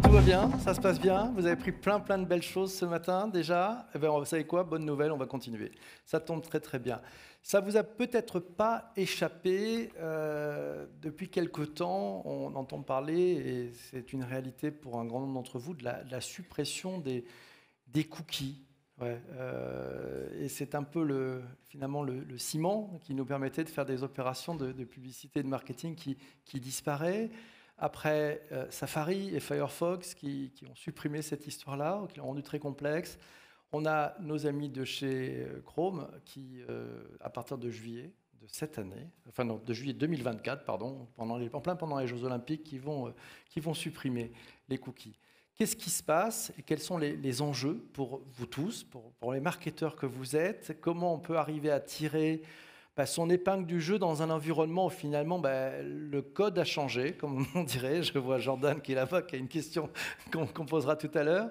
Tout va bien, ça se passe bien. Vous avez pris plein de belles choses ce matin déjà. Eh bien, vous savez quoi? Bonne nouvelle, on va continuer. Ça tombe très bien. Ça vous a peut-être pas échappé. Depuis quelque temps, on entend parler, et c'est une réalité pour un grand nombre d'entre vous, de la suppression des cookies. Ouais, et c'est un peu finalement le ciment qui nous permettait de faire des opérations de publicité et de marketing qui disparaît. Après, Safari et Firefox qui ont supprimé cette histoire-là, qui l'ont rendu très complexe. On a nos amis de chez Chrome qui, à partir de juillet de cette année, enfin non, de juillet 2024, pardon, pendant les Jeux Olympiques, qui vont supprimer les cookies. Qu'est-ce qui se passe et quels sont les enjeux pour vous tous, pour les marketeurs que vous êtes? Comment on peut arriver à tirer son épingle du jeu dans un environnement où finalement le code a changé, comme on dirait? Je vois Jordan qui est là-bas, qui a une question qu'on posera tout à l'heure.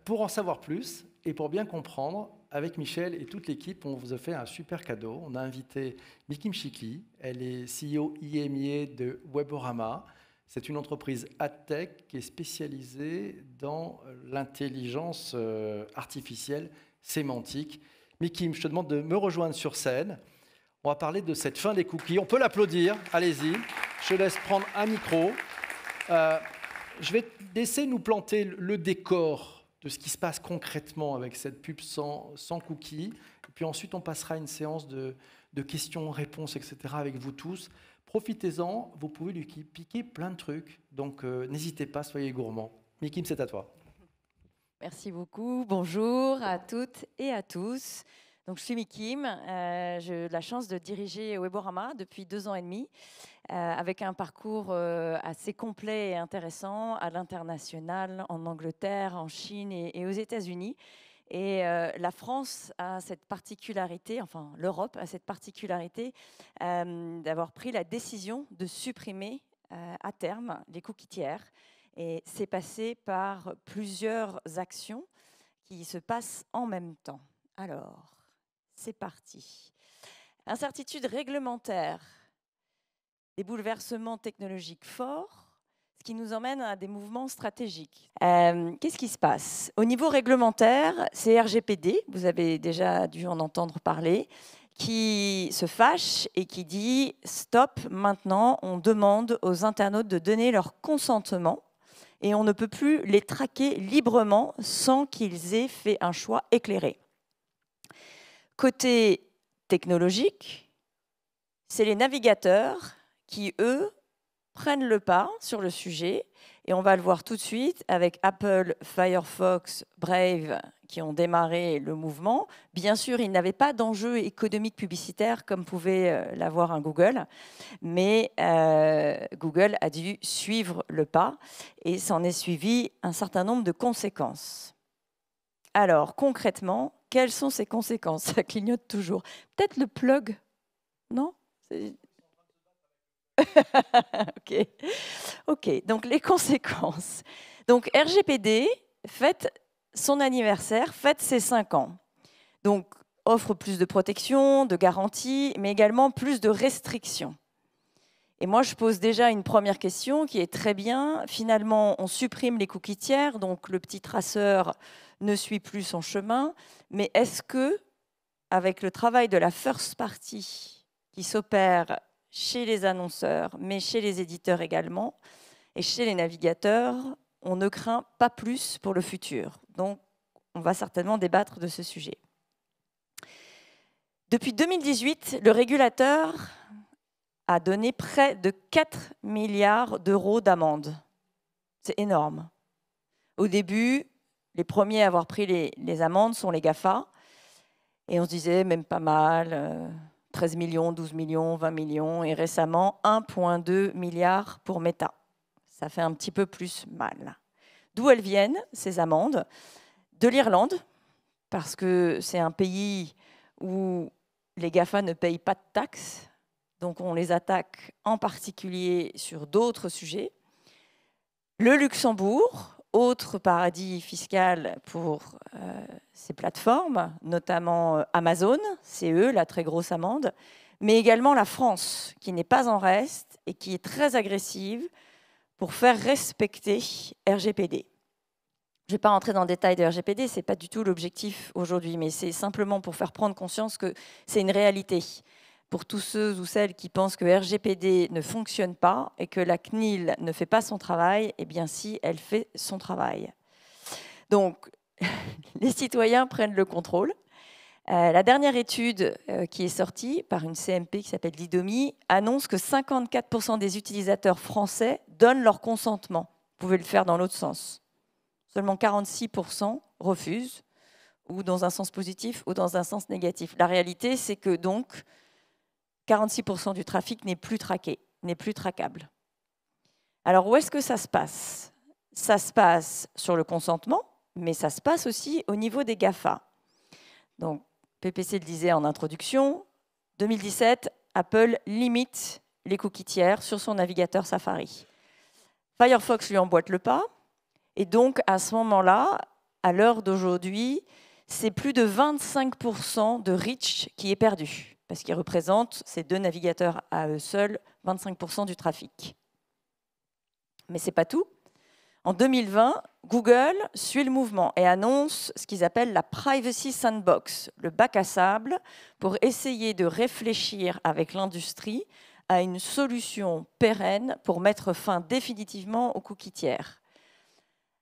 Pour en savoir plus et pour bien comprendre, avec Michel et toute l'équipe, on vous a fait un super cadeau. On a invité Miki Mchikli, elle est CEO IMIA de Weborama. C'est une entreprise AdTech qui est spécialisée dans l'intelligence artificielle sémantique. Miki, je te demande de me rejoindre sur scène. On va parler de cette fin des cookies. On peut l'applaudir, allez-y. Je laisse prendre un micro. Je vais te laisser nous planter le décor de ce qui se passe concrètement avec cette pub sans cookies. Et puis ensuite, on passera à une séance de questions-réponses, etc. avec vous tous. Profitez-en, vous pouvez lui piquer plein de trucs. Donc, n'hésitez pas, soyez gourmands. Mikim, c'est à toi. Merci beaucoup. Bonjour à toutes et à tous. Donc, je suis Mikim. J'ai la chance de diriger Weborama depuis 2 ans et demi, avec un parcours assez complet et intéressant à l'international, en Angleterre, en Chine et aux États-Unis. Et la France a cette particularité, enfin l'Europe a cette particularité d'avoir pris la décision de supprimer à terme les cookies tiers. Et c'est passé par plusieurs actions qui se passent en même temps. Alors, c'est parti. Incertitude réglementaire, des bouleversements technologiques forts, ce qui nous emmène à des mouvements stratégiques. Qu'est-ce qui se passe? Au niveau réglementaire, c'est RGPD, vous avez déjà dû en entendre parler, qui se fâche et qui dit « Stop, maintenant, on demande aux internautes de donner leur consentement et on ne peut plus les traquer librement sans qu'ils aient fait un choix éclairé. » Côté technologique, c'est les navigateurs qui, eux, prennent le pas sur le sujet. Et on va le voir tout de suite avec Apple, Firefox, Brave qui ont démarré le mouvement. Bien sûr, ils n'avaient pas d'enjeu économique publicitaire comme pouvait l'avoir un Google, mais Google a dû suivre le pas et s'en est suivi un certain nombre de conséquences. Alors, concrètement, quelles sont ces conséquences? Ça clignote toujours. Peut-être le plug, non? Ok, donc les conséquences. Donc RGPD fête son anniversaire, fête ses 5 ans. Donc offre plus de protection, de garanties, mais également plus de restrictions. Et moi, je pose déjà une première question qui est très bien. Finalement, on supprime les cookies tiers, donc le petit traceur ne suit plus son chemin. Mais est-ce que, avec le travail de la first party qui s'opère chez les annonceurs, mais chez les éditeurs également, et chez les navigateurs, on ne craint pas plus pour le futur. Donc, on va certainement débattre de ce sujet. Depuis 2018, le régulateur a donné près de 4 milliards d'euros d'amende. C'est énorme. Au début, les premiers à avoir pris les amendes sont les GAFA, et on se disait même pas mal, 13 millions, 12 millions, 20 millions, et récemment 1,2 milliard pour Meta. Ça fait un petit peu plus mal. D'où elles viennent, ces amendes? De l'Irlande, parce que c'est un pays où les GAFA ne payent pas de taxes, donc on les attaque en particulier sur d'autres sujets. Le Luxembourg, autre paradis fiscal pour ces plateformes, notamment Amazon, c'est eux la très grosse amende, mais également la France, qui n'est pas en reste et qui est très agressive pour faire respecter RGPD. Je ne vais pas rentrer dans le détail de RGPD, ce n'est pas du tout l'objectif aujourd'hui, mais c'est simplement pour faire prendre conscience que c'est une réalité. Pour tous ceux ou celles qui pensent que RGPD ne fonctionne pas et que la CNIL ne fait pas son travail, eh bien si, elle fait son travail. Donc, les citoyens prennent le contrôle. La dernière étude qui est sortie par une CMP qui s'appelle l'IDOMI annonce que 54% des utilisateurs français donnent leur consentement. Vous pouvez le faire dans l'autre sens. Seulement 46% refusent, ou dans un sens positif ou dans un sens négatif. La réalité, c'est que donc 46% du trafic n'est plus traqué, n'est plus traquable. Alors où est-ce que ça se passe? Ça se passe sur le consentement, mais ça se passe aussi au niveau des GAFA. Donc, PPC le disait en introduction, 2017, Apple limite les cookies tiers sur son navigateur Safari. Firefox lui emboîte le pas, et donc à ce moment-là, à l'heure d'aujourd'hui, c'est plus de 25% de reach qui est perdu, parce qu'ils représentent, ces deux navigateurs à eux seuls, 25% du trafic. Mais ce n'est pas tout. En 2020, Google suit le mouvement et annonce ce qu'ils appellent la Privacy Sandbox, le bac à sable, pour essayer de réfléchir avec l'industrie à une solution pérenne pour mettre fin définitivement aux cookies tiers.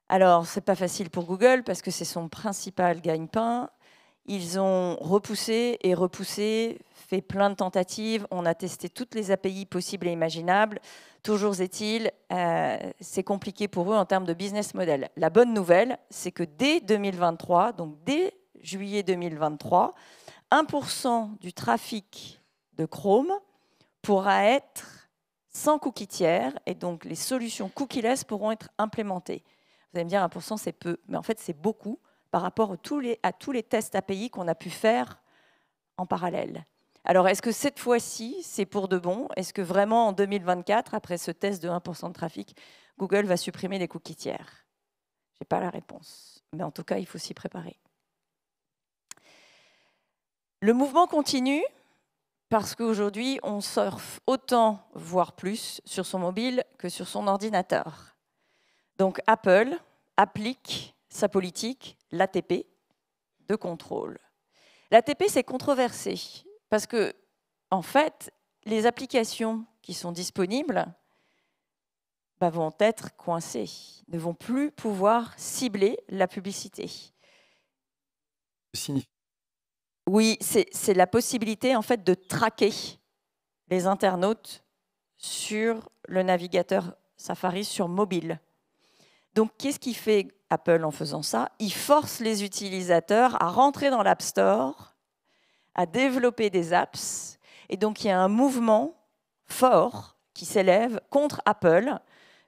Alors, ce n'est pas facile pour Google parce que c'est son principal gagne-pain. Ils ont repoussé et repoussé, fait plein de tentatives. On a testé toutes les API possibles et imaginables. Toujours est-il, c'est compliqué pour eux en termes de business model. La bonne nouvelle, c'est que dès 2023, donc dès juillet 2023, 1% du trafic de Chrome pourra être sans cookie tiers et donc les solutions cookieless pourront être implémentées. Vous allez me dire 1%, c'est peu, mais en fait, c'est beaucoup par rapport à tous les tests API qu'on a pu faire en parallèle. Alors, est-ce que cette fois-ci, c'est pour de bon? Est-ce que vraiment, en 2024, après ce test de 1% de trafic, Google va supprimer les cookies tiers? Je n'ai pas la réponse, mais en tout cas, il faut s'y préparer. Le mouvement continue parce qu'aujourd'hui, on surfe autant, voire plus, sur son mobile que sur son ordinateur. Donc Apple applique sa politique, l'ATP, de contrôle. L'ATP, c'est controversé parce que, en fait, les applications qui sont disponibles vont être coincées, ne vont plus pouvoir cibler la publicité. Oui, c'est la possibilité en fait de traquer les internautes sur le navigateur Safari sur mobile. Donc, qu'est-ce qu'il fait Apple en faisant ça? Il force les utilisateurs à rentrer dans l'App Store, à développer des apps. Et donc, il y a un mouvement fort qui s'élève contre Apple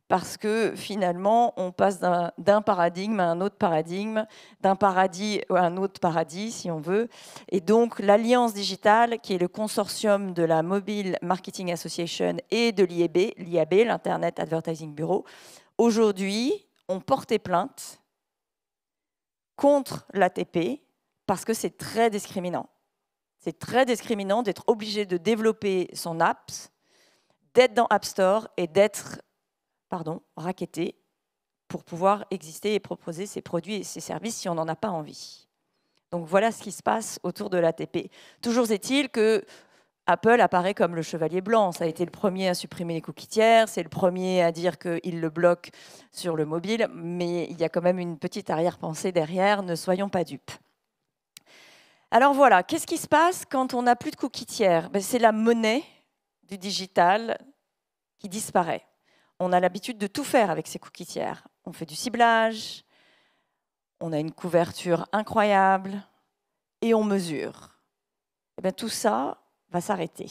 parce que finalement, on passe d'un paradigme à un autre paradigme, d'un paradis à un autre paradis, si on veut. Et donc, l'Alliance digitale, qui est le consortium de la Mobile Marketing Association et de l'IAB, l'Internet Advertising Bureau, aujourd'hui, ont porté plainte contre l'ATP parce que c'est très discriminant. C'est très discriminant d'être obligé de développer son app, d'être dans App Store et d'être racketté pour pouvoir exister et proposer ses produits et ses services si on n'en a pas envie. Donc voilà ce qui se passe autour de l'ATP. Toujours est-il que Apple apparaît comme le chevalier blanc. Ça a été le premier à supprimer les cookies tiers, c'est le premier à dire qu'il le bloque sur le mobile, mais il y a quand même une petite arrière-pensée derrière, ne soyons pas dupes. Alors voilà, qu'est-ce qui se passe quand on n'a plus de cookies tiers? C'est la monnaie du digital qui disparaît. On a l'habitude de tout faire avec ces cookies tiers. On fait du ciblage, on a une couverture incroyable et on mesure. Et bien, tout ça va s'arrêter.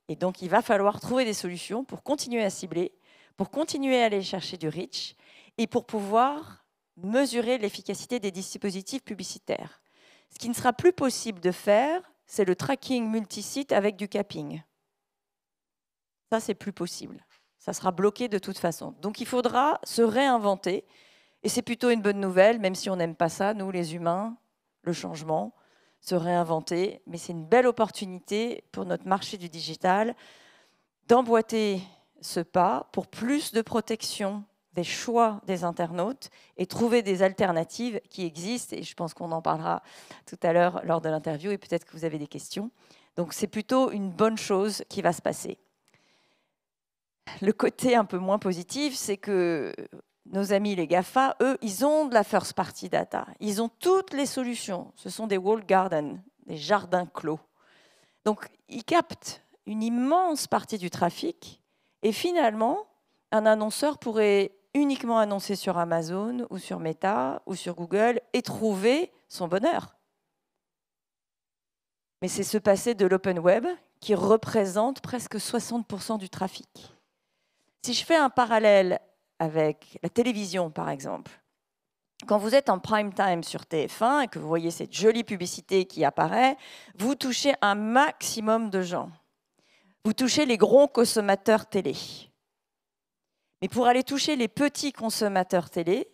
Et donc, il va falloir trouver des solutions pour continuer à cibler, pour continuer à aller chercher du reach et pour pouvoir mesurer l'efficacité des dispositifs publicitaires. Ce qui ne sera plus possible de faire, c'est le tracking multisite avec du capping. Ça, c'est plus possible. Ça sera bloqué de toute façon. Donc, il faudra se réinventer. Et c'est plutôt une bonne nouvelle, même si on n'aime pas ça, nous, les humains, le changement, se réinventer. Mais c'est une belle opportunité pour notre marché du digital d'emboîter ce pas pour plus de protection des choix des internautes et trouver des alternatives qui existent. Et je pense qu'on en parlera tout à l'heure lors de l'interview et peut-être que vous avez des questions. Donc c'est plutôt une bonne chose qui va se passer. Le côté un peu moins positif, c'est que nos amis les GAFA, eux, ils ont de la first party data. Ils ont toutes les solutions. Ce sont des walled gardens, des jardins clos. Donc, ils captent une immense partie du trafic. Et finalement, un annonceur pourrait uniquement annoncer sur Amazon ou sur Meta ou sur Google et trouver son bonheur. Mais c'est ce passé de l'open web qui représente presque 60% du trafic. Si je fais un parallèle avec la télévision, par exemple, quand vous êtes en prime time sur TF1 et que vous voyez cette jolie publicité qui apparaît, vous touchez un maximum de gens. Vous touchez les gros consommateurs télé. Mais pour aller toucher les petits consommateurs télé,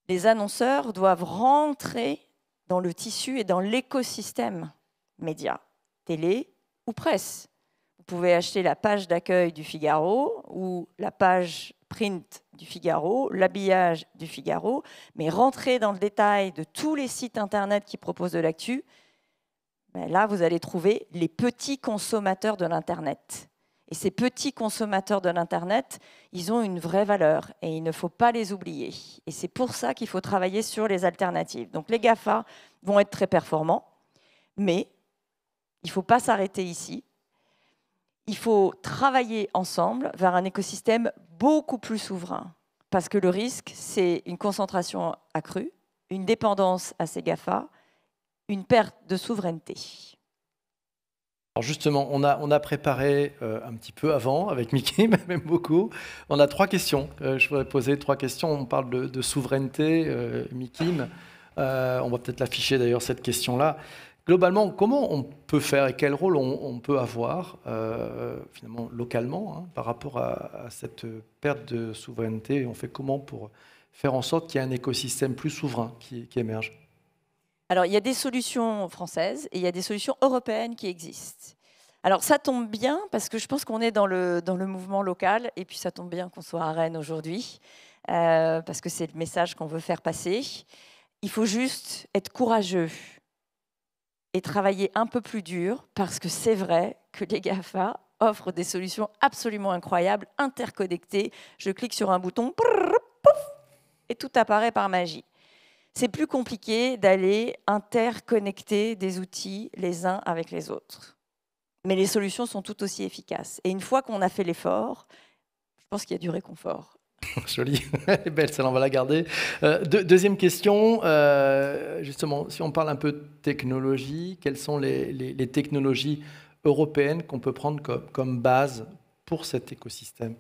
les annonceurs doivent rentrer dans le tissu et dans l'écosystème média, télé ou presse. Vous pouvez acheter la page d'accueil du Figaro ou la page print du Figaro, l'habillage du Figaro, mais rentrer dans le détail de tous les sites internet qui proposent de l'actu, ben là, vous allez trouver les petits consommateurs de l'Internet. Et ces petits consommateurs de l'Internet, ils ont une vraie valeur et il ne faut pas les oublier. Et c'est pour ça qu'il faut travailler sur les alternatives. Donc les GAFA vont être très performants, mais il ne faut pas s'arrêter ici. Il faut travailler ensemble vers un écosystème beaucoup plus souverain. Parce que le risque, c'est une concentration accrue, une dépendance à ces GAFA, une perte de souveraineté. Alors justement, on a préparé un petit peu avant, avec Mickey, même beaucoup. On a 3 questions. Je voudrais poser 3 questions. On parle de souveraineté, Mickey. On va peut-être l'afficher d'ailleurs, cette question-là. Globalement, comment on peut faire et quel rôle on peut avoir finalement localement par rapport à cette perte de souveraineté? On fait comment pour faire en sorte qu'il y ait un écosystème plus souverain qui émerge? Alors, il y a des solutions françaises et il y a des solutions européennes qui existent. Alors, ça tombe bien parce que je pense qu'on est dans le mouvement local et puis ça tombe bien qu'on soit à Rennes aujourd'hui parce que c'est le message qu'on veut faire passer. Il faut juste être courageux et travailler un peu plus dur parce que c'est vrai que les GAFA offrent des solutions absolument incroyables, interconnectées. Je clique sur un bouton, pouf, et tout apparaît par magie. C'est plus compliqué d'aller interconnecter des outils les uns avec les autres. Mais les solutions sont tout aussi efficaces. Et une fois qu'on a fait l'effort, je pense qu'il y a du réconfort. Jolie, elle est belle, celle-là, on va la garder. Deuxième question, justement, si on parle un peu de technologie, quelles sont les technologies européennes qu'on peut prendre comme base pour cet écosystème?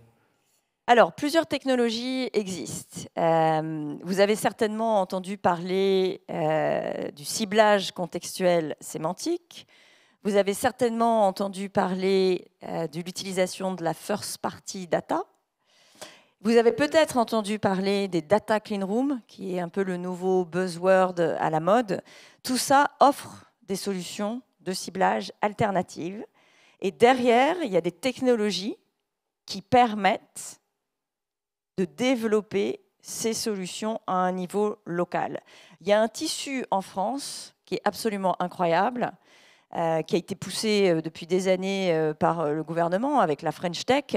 Alors, plusieurs technologies existent. Vous avez certainement entendu parler du ciblage contextuel sémantique. Vous avez certainement entendu parler de l'utilisation de la first party data. Vous avez peut-être entendu parler des data clean rooms, qui est un peu le nouveau buzzword à la mode. Tout ça offre des solutions de ciblage alternatives. Et derrière, il y a des technologies qui permettent de développer ces solutions à un niveau local. Il y a un tissu en France qui est absolument incroyable, qui a été poussé depuis des années par le gouvernement avec la French Tech,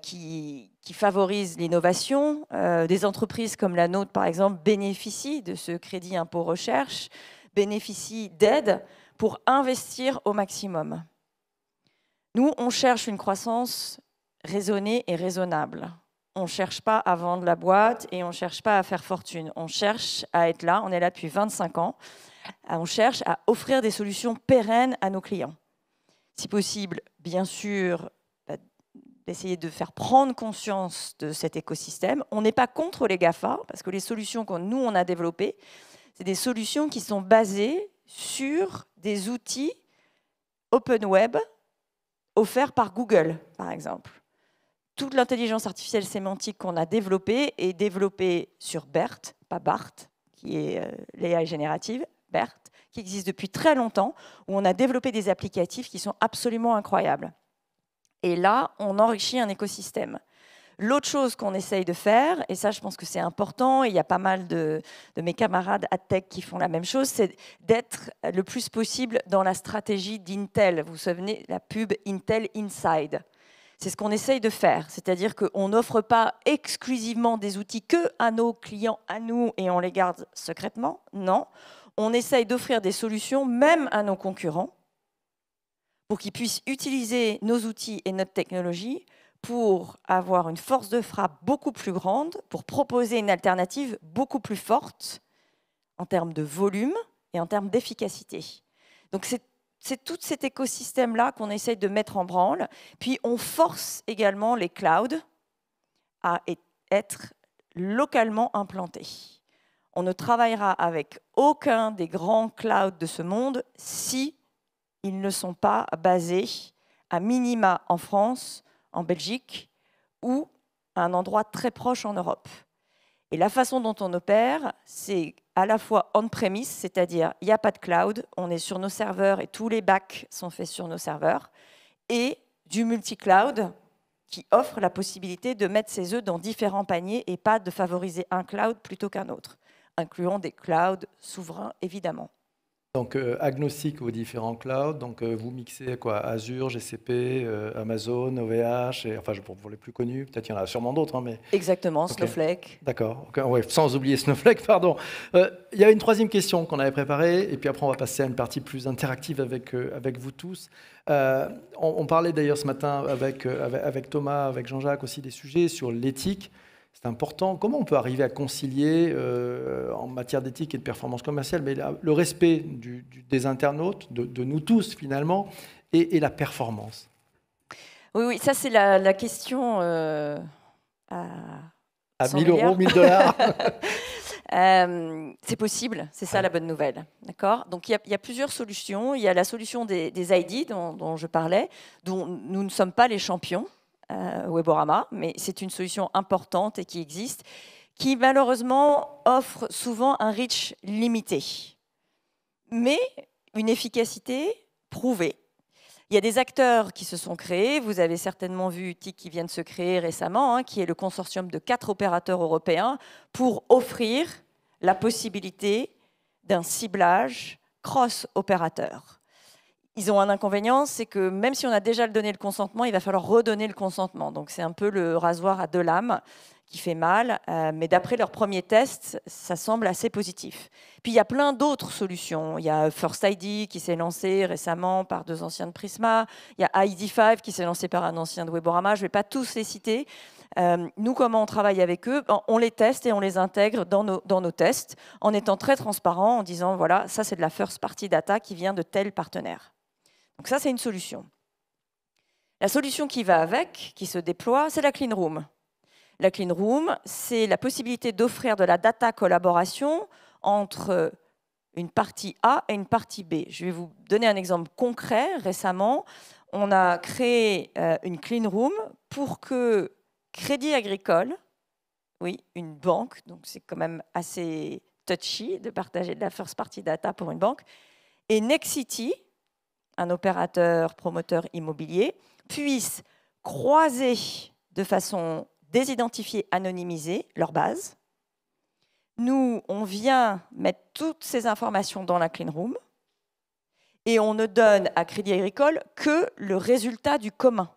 qui favorise l'innovation. Des entreprises comme la nôtre, par exemple, bénéficient de ce crédit impôt recherche, bénéficient d'aides pour investir au maximum. Nous, on cherche une croissance raisonnée et raisonnable. On ne cherche pas à vendre la boîte et on ne cherche pas à faire fortune. On cherche à être là, on est là depuis 25 ans. On cherche à offrir des solutions pérennes à nos clients. Si possible, bien sûr, d'essayer de faire prendre conscience de cet écosystème. On n'est pas contre les GAFA, parce que les solutions que nous, on a développées, c'est des solutions qui sont basées sur des outils open web offerts par Google, par exemple. Toute l'intelligence artificielle sémantique qu'on a développée est développée sur BERT, pas BART, qui est l'AI générative, BERT, qui existe depuis très longtemps, où on a développé des applicatifs qui sont absolument incroyables. Et là, on enrichit un écosystème. L'autre chose qu'on essaye de faire, et ça je pense que c'est important, et il y a pas mal de mes camarades à Tech qui font la même chose, c'est d'être le plus possible dans la stratégie d'Intel. Vous vous souvenez, la pub Intel Inside. C'est ce qu'on essaye de faire, c'est-à-dire qu'on n'offre pas exclusivement des outils que à nos clients, à nous, et on les garde secrètement. Non, on essaye d'offrir des solutions même à nos concurrents pour qu'ils puissent utiliser nos outils et notre technologie pour avoir une force de frappe beaucoup plus grande, pour proposer une alternative beaucoup plus forte en termes de volume et en termes d'efficacité. Donc c'est tout cet écosystème-là qu'on essaye de mettre en branle. Puis on force également les clouds à être localement implantés. On ne travaillera avec aucun des grands clouds de ce monde si ils ne sont pas basés à minima en France, en Belgique ou à un endroit très proche en Europe. Et la façon dont on opère, c'est à la fois on-premise, c'est-à-dire il n'y a pas de cloud, on est sur nos serveurs et tous les backs sont faits sur nos serveurs, et du multi-cloud qui offre la possibilité de mettre ses œufs dans différents paniers et pas de favoriser un cloud plutôt qu'un autre, incluant des clouds souverains évidemment. Donc, agnostique aux différents clouds. Donc, vous mixez quoi? Azure, GCP, Amazon, OVH, et, enfin, pour les plus connus. Peut-être il y en a sûrement d'autres. Hein, mais... Exactement, okay. Snowflake. D'accord. Okay. Ouais, sans oublier Snowflake, pardon. Il y a une troisième question qu'on avait préparée. Et puis après, on va passer à une partie plus interactive avec vous tous. On parlait d'ailleurs ce matin avec Thomas, avec Jean-Jacques aussi, des sujets sur l'éthique. C'est important. Comment on peut arriver à concilier en matière d'éthique et de performance commerciale, mais le respect des internautes, de nous tous finalement, et la performance? Oui, ça c'est la question à 1000 euros, 1000 dollars. C'est possible, c'est ça la bonne nouvelle. D'accord. Donc il y a plusieurs solutions. Il y a la solution des ID dont je parlais, dont nous ne sommes pas les champions. Weborama, mais c'est une solution importante et qui existe, qui malheureusement offre souvent un reach limité, mais une efficacité prouvée. Il y a des acteurs qui se sont créés, vous avez certainement vu TIC qui vient de se créer récemment, hein, qui est le consortium de 4 opérateurs européens pour offrir la possibilité d'un ciblage cross-opérateur. Ils ont un inconvénient, c'est que même si on a déjà donné le consentement, il va falloir redonner le consentement. Donc c'est un peu le rasoir à deux lames qui fait mal, mais d'après leurs premiers tests, ça semble assez positif. Puis il y a plein d'autres solutions. Il y a First ID qui s'est lancé récemment par 2 anciens de Prisma. Il y a ID5 qui s'est lancé par un ancien de Weborama. Je ne vais pas tous les citer. Nous, comment on travaille avec eux? On les teste et on les intègre dans nos tests en étant très transparent, en disant, voilà, ça c'est de la first party data qui vient de tel partenaire. Donc ça, c'est une solution. La solution qui va avec, qui se déploie, c'est la Clean Room. La Clean Room, c'est la possibilité d'offrir de la data collaboration entre une partie A et une partie B. Je vais vous donner un exemple concret. Récemment, on a créé une Clean Room pour que Crédit Agricole, oui, une banque, donc c'est quand même assez touchy de partager de la first party data pour une banque, et Nexity, un opérateur promoteur immobilier, puisse croiser de façon désidentifiée, anonymisée leur base. Nous, on vient mettre toutes ces informations dans la Clean Room et on ne donne à Crédit Agricole que le résultat du commun.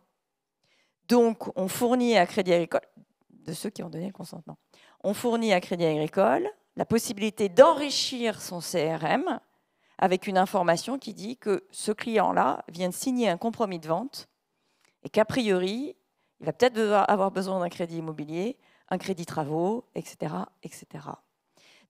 Donc, on fournit à Crédit Agricole, de ceux qui ont donné le consentement, on fournit à Crédit Agricole la possibilité d'enrichir son CRM avec une information qui dit que ce client-là vient de signer un compromis de vente et qu'a priori, il va peut-être avoir besoin d'un crédit immobilier, un crédit travaux, etc., etc.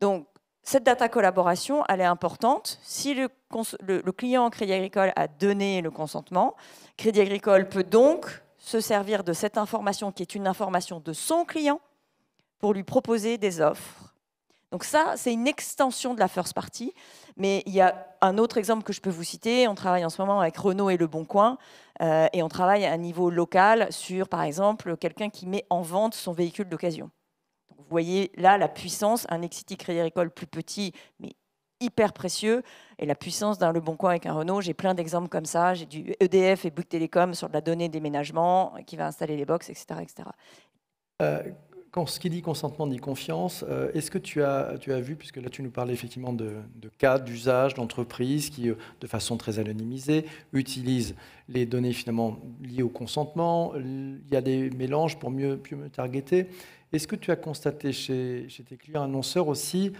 Donc, cette data collaboration, elle est importante. Si le client Crédit Agricole a donné le consentement, Crédit Agricole peut donc se servir de cette information qui est une information de son client pour lui proposer des offres. Donc ça, c'est une extension de la first party. Mais il y a un autre exemple que je peux vous citer. On travaille en ce moment avec Renault et Le Bon Coin. Et on travaille à un niveau local sur, par exemple, quelqu'un qui met en vente son véhicule d'occasion. Vous voyez là la puissance, un Nexity Crédit Agricole plus petit, mais hyper précieux. Et la puissance d'un Leboncoin avec un Renault, j'ai plein d'exemples comme ça. J'ai du EDF et Bouygues Télécom sur de la donnée déménagement qui va installer les box, etc. etc. Quand ce qui dit consentement dit confiance, est-ce que tu as vu, puisque là tu nous parlais effectivement de cas d'usage d'entreprises qui, de façon très anonymisée, utilisent les données finalement liées au consentement, il y a des mélanges pour mieux targeter. Est-ce que tu as constaté chez tes clients annonceurs aussi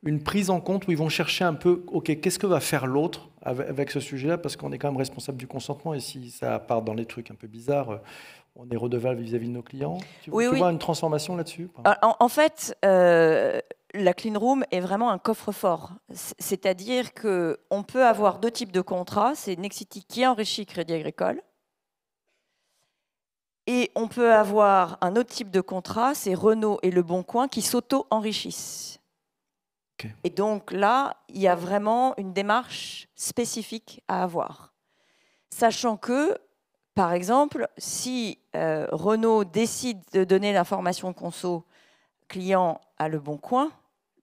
une prise en compte où ils vont chercher un peu, OK, qu'est-ce que va faire l'autre avec ce sujet-là, parce qu'on est quand même responsable du consentement, et si ça part dans les trucs un peu bizarres, on est redevable vis-à-vis de nos clients. Tu vois une transformation là-dessus? En fait, la clean room est vraiment un coffre-fort. C'est-à-dire qu'on peut avoir deux types de contrats. C'est Nexity qui enrichit Crédit Agricole. Et on peut avoir un autre type de contrat, c'est Renault et Leboncoin qui s'auto-enrichissent. Okay. Et donc là, il y a vraiment une démarche spécifique à avoir. Sachant que, par exemple, si Renault décide de donner l'information conso client à Leboncoin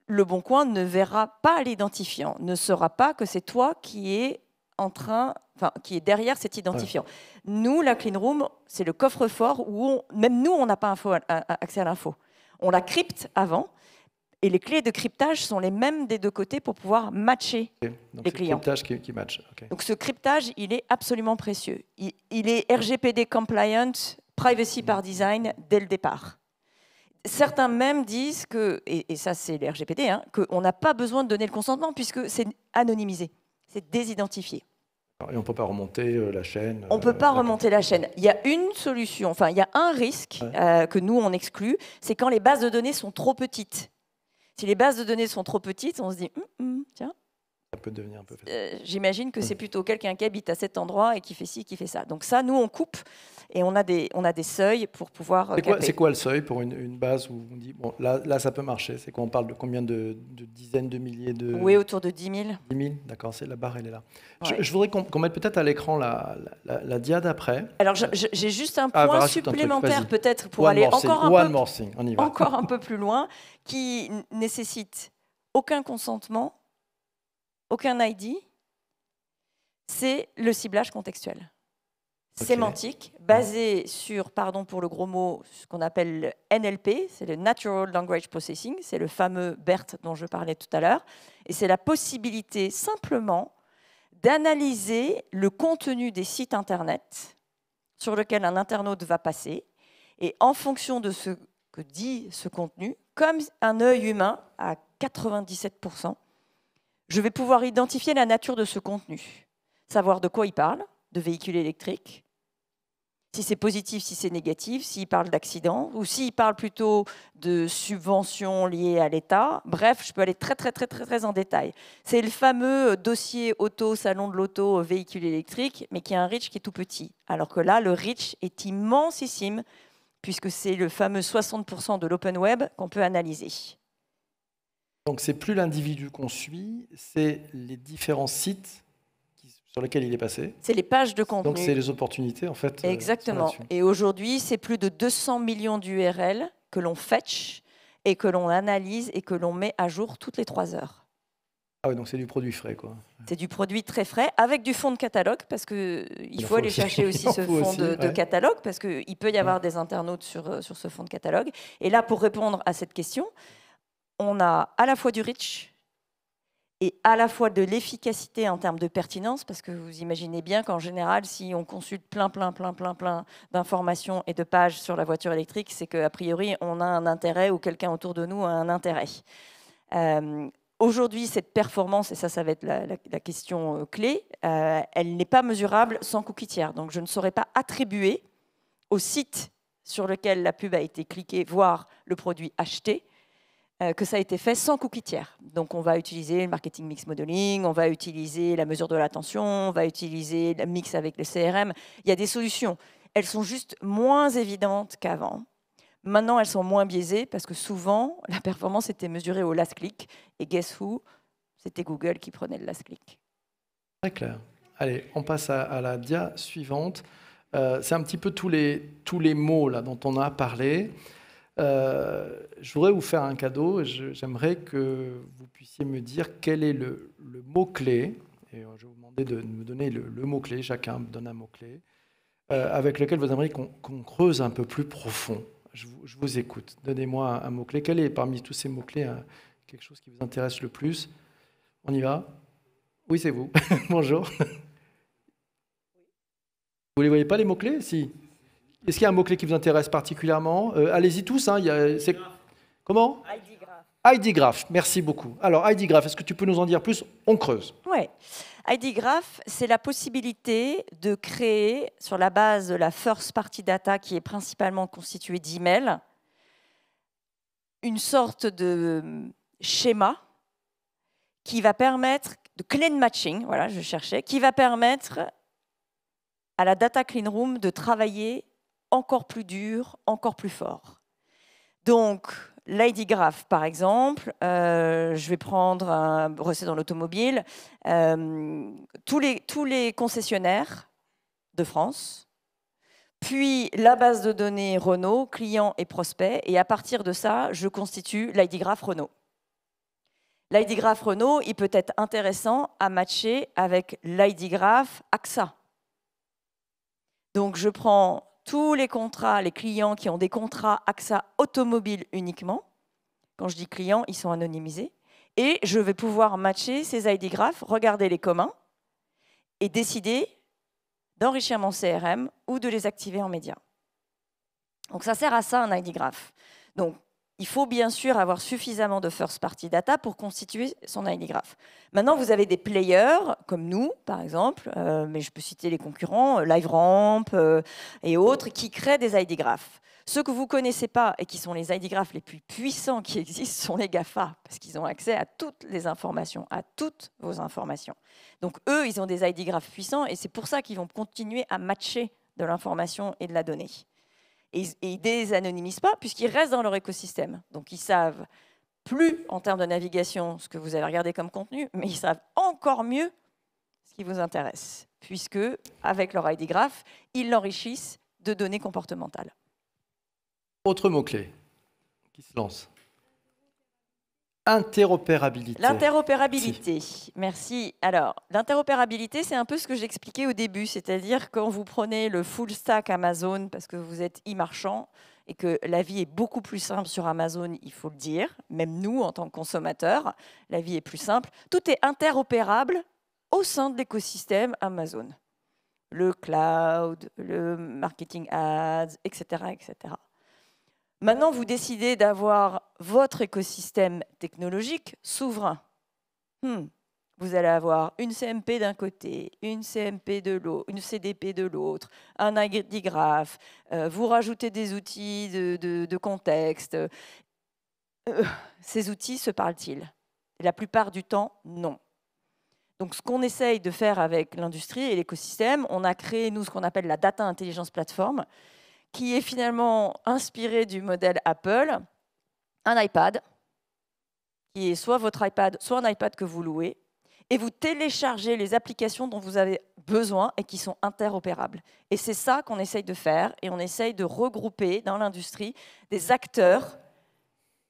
ne verra pas l'identifiant, ne saura pas que c'est toi qui est qui est derrière cet identifiant. Ouais. Nous, la clean room, c'est le coffre-fort où même nous, on n'a pas accès à l'info. On la crypte avant. Et les clés de cryptage sont les mêmes des deux côtés pour pouvoir matcher les clients. C'est le cryptage qui match. Okay. Donc ce cryptage, il est absolument précieux. Il est RGPD compliant, privacy par design dès le départ. Certains même disent que, et ça c'est le RGPD, qu'on n'a pas besoin de donner le consentement puisque c'est anonymisé, c'est désidentifié. Et on ne peut pas remonter la chaîne. On ne peut pas remonter la chaîne. Il y a une solution, enfin il y a un risque que nous on exclut, c'est quand les bases de données sont trop petites. Si les bases de données sont trop petites, on se dit, tiens, ça peut devenir un peu j'imagine que c'est plutôt quelqu'un qui habite à cet endroit et qui fait ci, qui fait ça. Donc ça, nous, on coupe et on a des seuils pour pouvoir C'est quoi le seuil pour une base où on dit, bon, là ça peut marcher? C'est quoi? On parle de combien de dizaines de milliers de... Oui, autour de 10 000. 10 000, d'accord, la barre, elle est là. Ouais. Je voudrais qu'on mette peut-être à l'écran la dia d'après. Alors, j'ai juste un point supplémentaire peut-être pour aller encore un peu plus loin, qui nécessite aucun consentement, aucun ID, c'est le ciblage contextuel. Sémantique, basé sur, pardon pour le gros mot, ce qu'on appelle le NLP, c'est le Natural Language Processing, c'est le fameux BERT dont je parlais tout à l'heure, et c'est la possibilité simplement d'analyser le contenu des sites Internet sur lequel un internaute va passer, et en fonction de ce que dit ce contenu, comme un œil humain à 97%, je vais pouvoir identifier la nature de ce contenu, savoir de quoi il parle, de véhicules électriques, si c'est positif, si c'est négatif, s'il parle d'accident, ou s'il parle plutôt de subventions liées à l'État. Bref, je peux aller très en détail. C'est le fameux dossier auto, salon de l'auto, véhicule électrique, mais qui a un reach qui est tout petit. Alors que là, le reach est immensissime, puisque c'est le fameux 60% de l'open web qu'on peut analyser. Donc, c'est plus l'individu qu'on suit, c'est les différents sites sur lesquels il est passé. C'est les pages de contenu. Donc, c'est les opportunités, en fait. Exactement. Et aujourd'hui, c'est plus de 200 millions d'URL que l'on fetch et que l'on analyse et que l'on met à jour toutes les 3 heures. Ah oui, donc c'est du produit frais, quoi. C'est du produit très frais, avec du fond de catalogue, parce qu'il faut aller chercher aussi ce fond de catalogue, parce qu'il peut y avoir des internautes sur ce fond de catalogue. Et là, pour répondre à cette question, on a à la fois du reach et à la fois de l'efficacité en termes de pertinence, parce que vous imaginez bien qu'en général, si on consulte plein d'informations et de pages sur la voiture électrique, c'est qu'a priori, on a un intérêt ou quelqu'un autour de nous a un intérêt. Aujourd'hui, cette performance, et ça va être la question clé, elle n'est pas mesurable sans cookie tiers. Donc, je ne saurais pas attribuer au site sur lequel la pub a été cliquée, voire le produit acheté, que ça a été fait sans cookie tiers. Donc, on va utiliser le marketing mix modeling, on va utiliser la mesure de l'attention, on va utiliser le mix avec le CRM. Il y a des solutions. Elles sont juste moins évidentes qu'avant. Maintenant, elles sont moins biaisées parce que souvent, la performance était mesurée au last click. Et guess who? C'était Google qui prenait le last click. Très clair. Allez, on passe à la dia suivante. C'est un petit peu tous les mots là, dont on a parlé. Je voudrais vous faire un cadeau. J'aimerais que vous puissiez me dire quel est le mot-clé. Et je vais vous demander de me donner le mot-clé. Chacun me donne un mot-clé avec lequel vous aimeriez qu'on creuse un peu plus profond. Je vous écoute. Donnez-moi un mot-clé. Quel est parmi tous ces mots-clés quelque chose qui vous intéresse le plus? On y va? Oui, c'est vous. Bonjour. Vous ne les voyez pas, les mots-clés? Si. Est-ce qu'il y a un mot-clé qui vous intéresse particulièrement? Allez-y tous. Hein, comment? ID Graph. ID Graph, merci beaucoup. Alors, ID Graph, est-ce que tu peux nous en dire plus? On creuse. Oui. ID Graph, c'est la possibilité de créer, sur la base de la first party data qui est principalement constituée d'emails, une sorte de schéma qui va permettre, de clean matching, voilà, je cherchais, qui va permettre à la Data Clean Room de travailler encore plus dur, encore plus fort. Donc, l'ID Graph, par exemple, je vais prendre un recette dans l'automobile, tous les concessionnaires de France, puis la base de données Renault, clients et prospects, et à partir de ça, je constitue l'ID Graph Renault. L'ID Graph Renault, il peut être intéressant à matcher avec l'ID Graph AXA. Donc, je prends tous les contrats, les clients qui ont des contrats AXA automobile uniquement. Quand je dis clients, ils sont anonymisés. Et je vais pouvoir matcher ces ID Graph, regarder les communs et décider d'enrichir mon CRM ou de les activer en média. Donc, ça sert à ça, un ID Graph. Donc, il faut bien sûr avoir suffisamment de first party data pour constituer son ID Graph. Maintenant, vous avez des players comme nous, par exemple, mais je peux citer les concurrents, LiveRamp et autres, qui créent des ID Graph. Ceux que vous ne connaissez pas et qui sont les ID Graph les plus puissants qui existent sont les GAFA, parce qu'ils ont accès à toutes les informations, à toutes vos informations. Donc eux, ils ont des ID Graph puissants et c'est pour ça qu'ils vont continuer à matcher de l'information et de la donnée. Et ils ne désanonymisent pas puisqu'ils restent dans leur écosystème. Donc ils savent plus en termes de navigation ce que vous avez regardé comme contenu, mais ils savent encore mieux ce qui vous intéresse, puisque avec leur ID Graph, ils l'enrichissent de données comportementales. Autre mot-clé qui se lance. Interopérabilité. L'interopérabilité, merci. Alors, l'interopérabilité, c'est un peu ce que j'expliquais au début, c'est-à-dire quand vous prenez le full stack Amazon parce que vous êtes e-marchand et que la vie est beaucoup plus simple sur Amazon, il faut le dire, même nous, en tant que consommateurs, la vie est plus simple. Tout est interopérable au sein de l'écosystème Amazon. Le cloud, le marketing ads, etc., etc. Maintenant, vous décidez d'avoir votre écosystème technologique souverain. Vous allez avoir une CMP d'un côté, une CMP de l'autre, une CDP de l'autre, un ID Graph, vous rajoutez des outils de contexte. Ces outils se parlent-ils? La plupart du temps, non. Donc, ce qu'on essaye de faire avec l'industrie et l'écosystème, on a créé, nous, ce qu'on appelle la Data Intelligence Platform, qui est finalement inspiré du modèle Apple, un iPad, qui est soit votre iPad, soit un iPad que vous louez, et vous téléchargez les applications dont vous avez besoin et qui sont interopérables. Et c'est ça qu'on essaye de faire, et on essaye de regrouper dans l'industrie des acteurs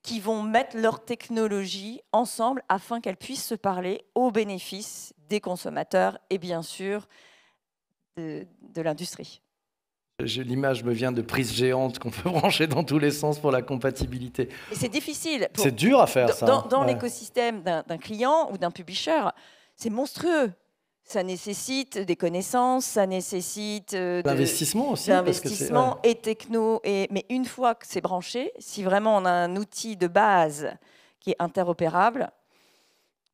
qui vont mettre leur technologie ensemble afin qu'elles puissent se parler au bénéfice des consommateurs et bien sûr de l'industrie. L'image me vient de prises géantes qu'on peut brancher dans tous les sens pour la compatibilité. Et c'est difficile. C'est dur à faire, ça. Dans l'écosystème d'un client ou d'un publisher, c'est monstrueux. Ça nécessite des connaissances, ça nécessite l'investissement aussi. L'investissement et techno. Mais une fois que c'est branché, si vraiment on a un outil de base qui est interopérable,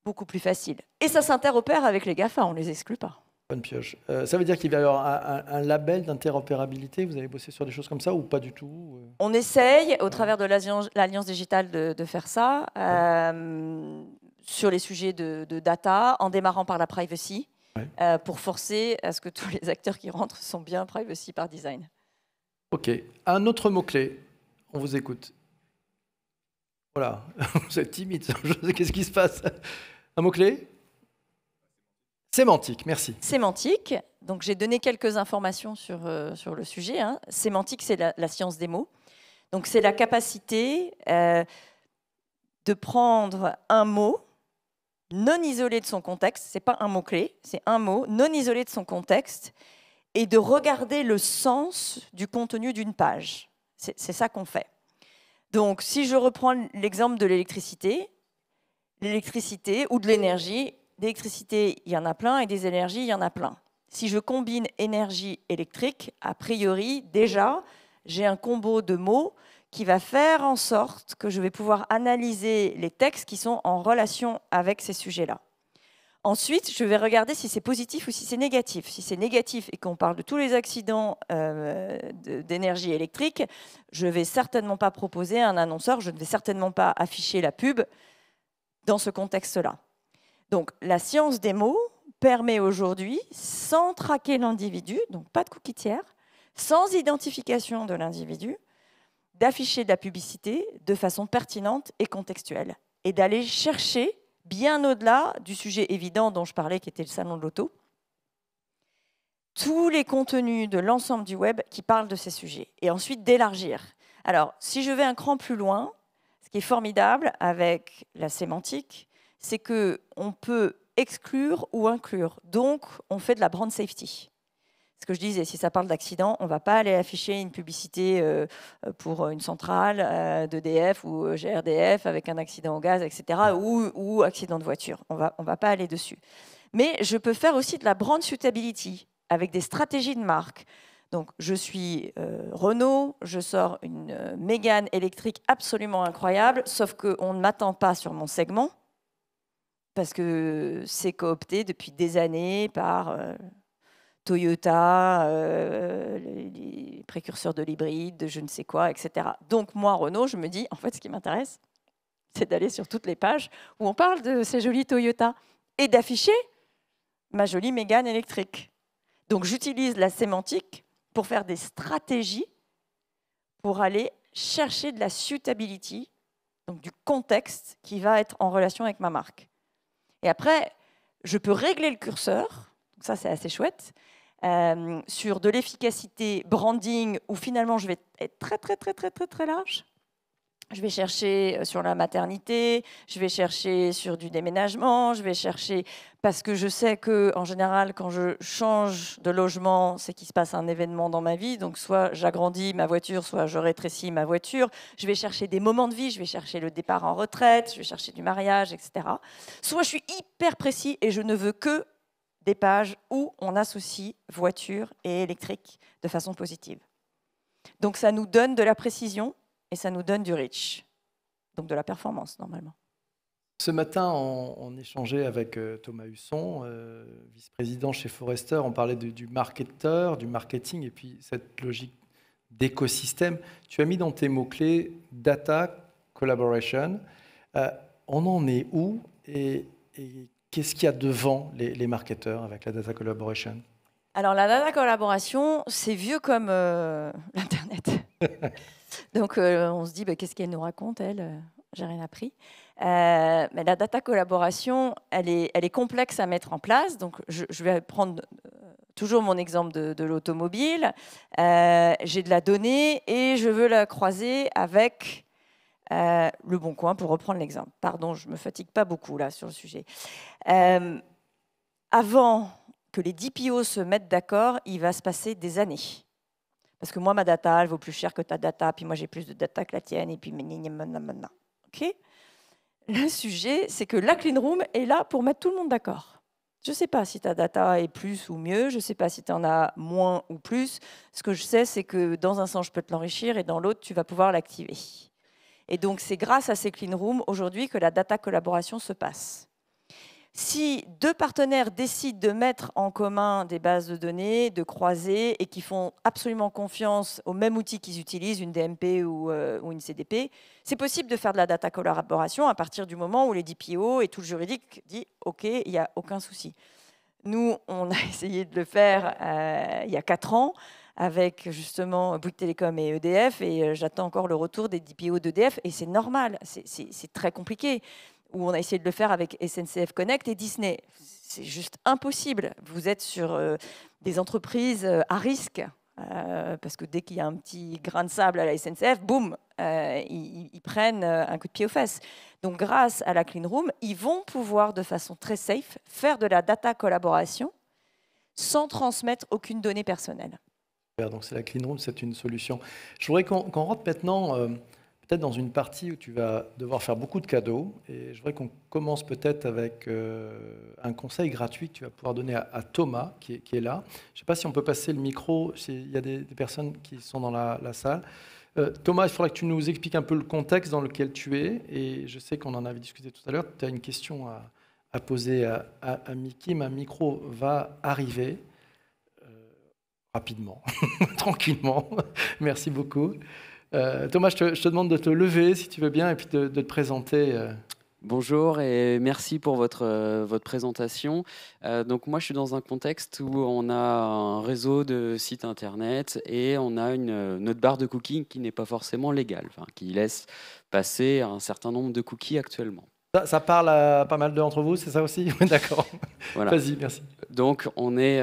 beaucoup plus facile. Et ça s'interopère avec les GAFA, on ne les exclut pas. Bonne pioche. Ça veut dire qu'il va y avoir un label d'interopérabilité? Vous avez bossé sur des choses comme ça ou pas du tout? On essaye, au travers de l'Alliance digitale, de faire ça, sur les sujets de data, en démarrant par la privacy, pour forcer à ce que tous les acteurs qui rentrent sont bien privacy par design. OK. Un autre mot-clé. On vous écoute. Voilà. Vous êtes timide. Qu'est-ce qui se passe? Un mot-clé? Sémantique, merci. Sémantique, donc j'ai donné quelques informations sur le sujet. Sémantique, c'est la science des mots. Donc c'est la capacité de prendre un mot non isolé de son contexte, ce n'est pas un mot-clé, c'est un mot non isolé de son contexte, et de regarder le sens du contenu d'une page. C'est ça qu'on fait. Donc si je reprends l'exemple de l'électricité ou de l'énergie, d'électricité, il y en a plein, et des énergies, il y en a plein. Si je combine énergie électrique, a priori, déjà, j'ai un combo de mots qui va faire en sorte que je vais pouvoir analyser les textes qui sont en relation avec ces sujets-là. Ensuite, je vais regarder si c'est positif ou si c'est négatif. Si c'est négatif et qu'on parle de tous les accidents d'énergie électrique, je ne vais certainement pas proposer un annonceur, je ne vais certainement pas afficher la pub dans ce contexte-là. Donc, la science des mots permet aujourd'hui, sans traquer l'individu, donc pas de cookie tiers, sans identification de l'individu, d'afficher de la publicité de façon pertinente et contextuelle, et d'aller chercher, bien au-delà du sujet évident dont je parlais, qui était le salon de l'auto, tous les contenus de l'ensemble du web qui parlent de ces sujets, et ensuite d'élargir. Alors, si je vais un cran plus loin, ce qui est formidable avec la sémantique, c'est qu'on peut exclure ou inclure. Donc, on fait de la brand safety. Ce que je disais, si ça parle d'accident, on ne va pas aller afficher une publicité pour une centrale d'EDF ou GRDF avec un accident au gaz, etc., ou accident de voiture. On va pas aller dessus. Mais je peux faire aussi de la brand suitability avec des stratégies de marque. Donc, je suis Renault, je sors une Mégane électrique absolument incroyable, sauf qu'on ne m'attend pas sur mon segment, parce que c'est coopté depuis des années par Toyota, les précurseurs de l'hybride, de je ne sais quoi, etc. Donc moi, Renault, je me dis, en fait, ce qui m'intéresse, c'est d'aller sur toutes les pages où on parle de ces jolis Toyota et d'afficher ma jolie Mégane électrique. Donc j'utilise la sémantique pour faire des stratégies pour aller chercher de la suitability, donc du contexte qui va être en relation avec ma marque. Et après, je peux régler le curseur, donc ça c'est assez chouette, sur de l'efficacité branding, où finalement je vais être très large. Je vais chercher sur la maternité, je vais chercher sur du déménagement, je vais chercher parce que je sais qu'en général, quand je change de logement, c'est qu'il se passe un événement dans ma vie. Donc, soit j'agrandis ma voiture, soit je rétrécis ma voiture. Je vais chercher des moments de vie, je vais chercher le départ en retraite, je vais chercher du mariage, etc. Soit je suis hyper précis et je ne veux que des pages où on associe voiture et électrique de façon positive. Donc, ça nous donne de la précision. Et ça nous donne du reach, donc de la performance, normalement. Ce matin, on échangeait avec Thomas Husson, vice-président chez Forrester. On parlait du marketeur, du marketing, et puis cette logique d'écosystème. Tu as mis dans tes mots-clés data collaboration. On en est où et qu'est-ce qu'il y a devant les marketeurs avec la data collaboration? Alors, la data collaboration, c'est vieux comme l'Internet. Donc, on se dit, bah, qu'est-ce qu'elle nous raconte, elle? J'ai rien appris. Mais la data collaboration, elle est complexe à mettre en place. Donc, je vais prendre toujours mon exemple de l'automobile. J'ai de la donnée et je veux la croiser avec Le Bon Coin, pour reprendre l'exemple. Pardon, je ne me fatigue pas beaucoup là sur le sujet. Avant que les DPO se mettent d'accord, il va se passer des années. Parce que moi, ma data, elle vaut plus cher que ta data, puis moi, j'ai plus de data que la tienne, et puis... OK. Le sujet, c'est que la clean room est là pour mettre tout le monde d'accord. Je ne sais pas si ta data est plus ou mieux, je ne sais pas si tu en as moins ou plus. Ce que je sais, c'est que dans un sens, je peux te l'enrichir, et dans l'autre, tu vas pouvoir l'activer. Et donc, c'est grâce à ces clean rooms, aujourd'hui, que la data collaboration se passe. Si deux partenaires décident de mettre en commun des bases de données, de croiser, et qui font absolument confiance au même outil qu'ils utilisent, une DMP ou une CDP, c'est possible de faire de la data collaboration à partir du moment où les DPO et tout le juridique dit « OK, il n'y a aucun souci ». Nous, on a essayé de le faire il y a 4 ans avec justement Bouygues Télécom et EDF, et j'attends encore le retour des DPO d'EDF, et c'est normal, c'est très compliqué. Où on a essayé de le faire avec SNCF Connect et Disney. C'est juste impossible. Vous êtes sur des entreprises à risque, parce que dès qu'il y a un petit grain de sable à la SNCF, boum, ils prennent un coup de pied aux fesses. Donc grâce à la Clean Room, ils vont pouvoir de façon très safe faire de la data collaboration sans transmettre aucune donnée personnelle. Donc c'est la Clean Room, c'est une solution. Je voudrais qu'on rentre maintenant peut-être dans une partie où tu vas devoir faire beaucoup de cadeaux. Et je voudrais qu'on commence peut-être avec un conseil gratuit que tu vas pouvoir donner à Thomas, qui est là. Je ne sais pas si on peut passer le micro, s'il y a des personnes qui sont dans la salle. Thomas, il faudra que tu nous expliques un peu le contexte dans lequel tu es. Et je sais qu'on en avait discuté tout à l'heure. Tu as une question à poser à Mickey. Un micro va arriver rapidement, tranquillement. Merci beaucoup. Thomas, je te demande de te lever, si tu veux bien, et puis de te présenter. Bonjour et merci pour votre présentation. Donc moi, je suis dans un contexte où on a un réseau de sites internet et on a notre barre de cookies qui n'est pas forcément légale, enfin, qui laisse passer un certain nombre de cookies actuellement. Ça parle à pas mal d'entre vous, c'est ça aussi? Oui, d'accord. Voilà. Vas-y, merci. Donc on est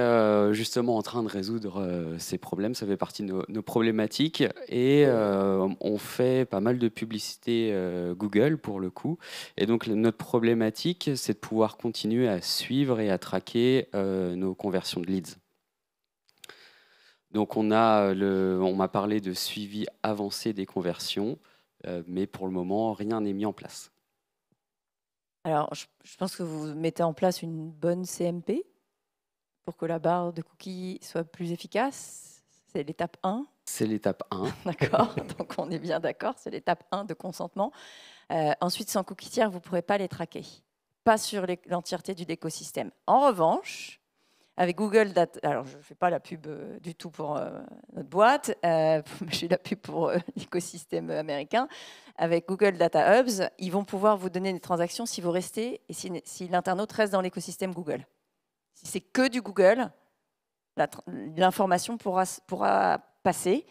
justement en train de résoudre ces problèmes, ça fait partie de nos problématiques et on fait pas mal de publicité Google pour le coup. Et donc notre problématique, c'est de pouvoir continuer à suivre et à traquer nos conversions de leads. Donc on m'a parlé de suivi avancé des conversions, mais pour le moment, rien n'est mis en place. Alors, je pense que vous mettez en place une bonne CMP pour que la barre de cookies soit plus efficace. C'est l'étape 1. C'est l'étape 1. D'accord, donc on est bien d'accord, c'est l'étape 1 de consentement. Ensuite, sans cookies tiers, vous ne pourrez pas les traquer. Pas sur l'entièreté de l'écosystème. En revanche, avec Google Data, alors je ne fais pas la pub du tout pour notre boîte, je fais la pub pour l'écosystème américain. Avec Google Data Hubs, ils vont pouvoir vous donner des transactions si vous restez et si l'internaute reste dans l'écosystème Google. Si c'est que du Google, l'information pourra passer